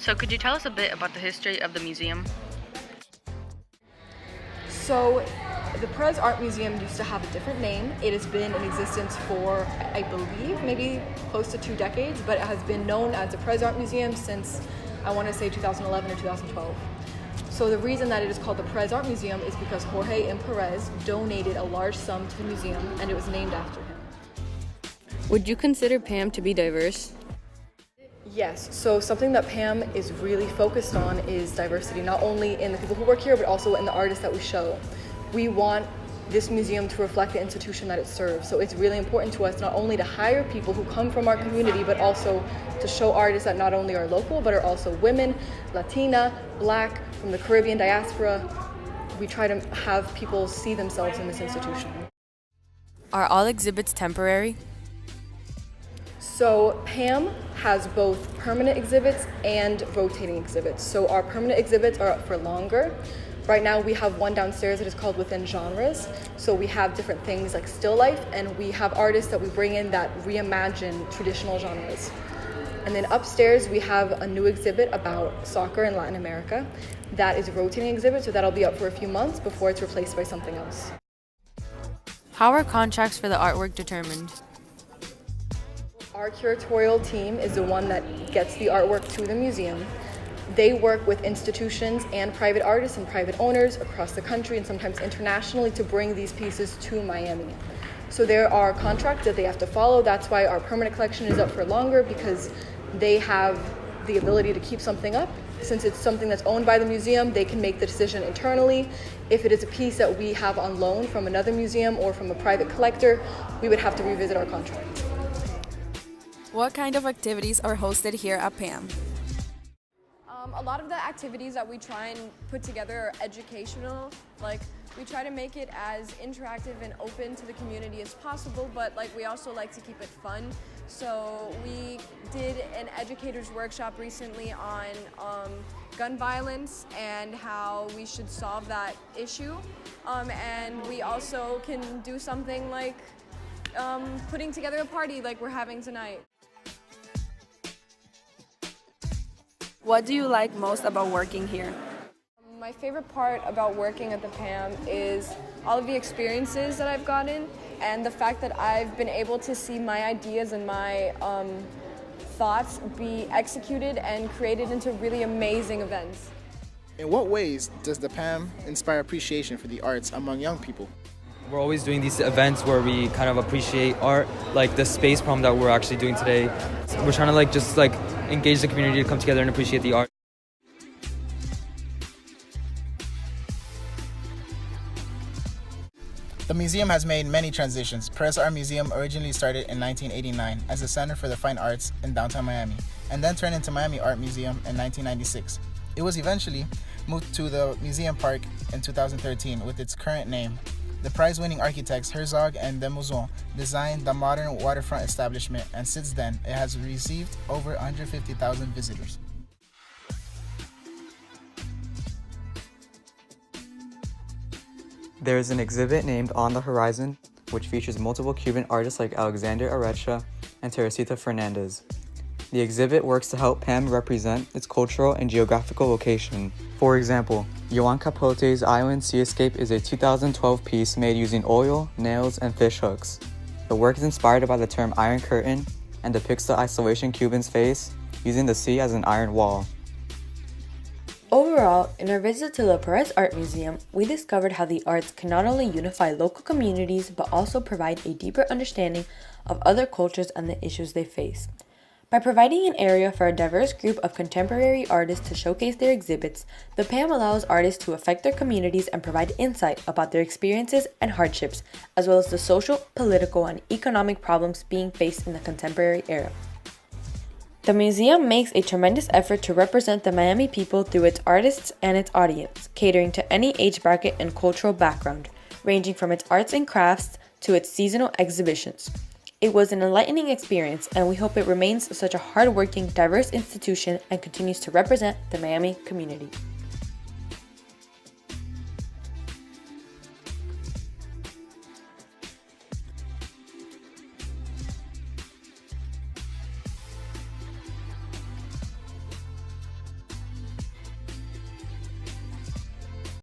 So could you tell us a bit about the history of the museum? So the Perez Art Museum used to have a different name. It has been in existence for, I believe, maybe close to 2 decades, but it has been known as the Perez Art Museum since, I want to say, 2011 or 2012. So the reason that it is called the Perez Art Museum is because Jorge and Perez donated a large sum to the museum, and it was named after him. Would you consider Pam to be diverse? Yes, so something that Pam is really focused on is diversity, not only in the people who work here, but also in the artists that we show. We want this museum to reflect the institution that it serves. So it's really important to us not only to hire people who come from our community, but also to show artists that not only are local, but are also women, Latina, Black, from the Caribbean diaspora. We try to have people see themselves in this institution. Are all exhibits temporary? So Pam has both permanent exhibits and rotating exhibits. So our permanent exhibits are up for longer. Right now we have one downstairs that is called Within Genres. So we have different things like still life, and we have artists that we bring in that reimagine traditional genres. And then upstairs we have a new exhibit about soccer in Latin America. That is a rotating exhibit, so that'll be up for a few months before it's replaced by something else. How are contracts for the artwork determined? Our curatorial team is the one that gets the artwork to the museum. They work with institutions and private artists and private owners across the country and sometimes internationally to bring these pieces to Miami. So there are contracts that they have to follow. That's why our permanent collection is up for longer, because they have the ability to keep something up. Since it's something that's owned by the museum, they can make the decision internally. If it is a piece that we have on loan from another museum or from a private collector, we would have to revisit our contract. What kind of activities are hosted here at PAM? A lot of the activities that we try and put together are educational. Like, we try to make it as interactive and open to the community as possible, but we also like to keep it fun. So we did an educator's workshop recently on gun violence and how we should solve that issue. And we also can do something like putting together a party like we're having tonight. What do you like most about working here? My favorite part about working at the PAM is all of the experiences that I've gotten and the fact that I've been able to see my ideas and my thoughts be executed and created into really amazing events. In what ways does the PAM inspire appreciation for the arts among young people? We're always doing these events where we kind of appreciate art, like the space prom that we're actually doing today. We're trying to just engage the community to come together and appreciate the art. The museum has made many transitions. Perez Art Museum originally started in 1989 as a Center for the Fine Arts in downtown Miami, and then turned into Miami Art Museum in 1996. It was eventually moved to the Museum Park in 2013 with its current name. The prize-winning architects Herzog and de Maison designed the modern waterfront establishment, and since then it has received over 150,000 visitors. There is an exhibit named On the Horizon, which features multiple Cuban artists like Alexander Arecha and Teresita Fernandez. The exhibit works to help PAM represent its cultural and geographical location. For example, Joan Capote's Island Seascape is a 2012 piece made using oil, nails, and fish hooks. The work is inspired by the term Iron Curtain and depicts the isolation Cubans face, using the sea as an iron wall. Overall, in our visit to the Perez Art Museum, we discovered how the arts can not only unify local communities, but also provide a deeper understanding of other cultures and the issues they face. By providing an area for a diverse group of contemporary artists to showcase their exhibits, the PAM allows artists to affect their communities and provide insight about their experiences and hardships, as well as the social, political, and economic problems being faced in the contemporary era. The museum makes a tremendous effort to represent the Miami people through its artists and its audience, catering to any age bracket and cultural background, ranging from its arts and crafts to its seasonal exhibitions. It was an enlightening experience, and we hope it remains such a hardworking, diverse institution and continues to represent the Miami community.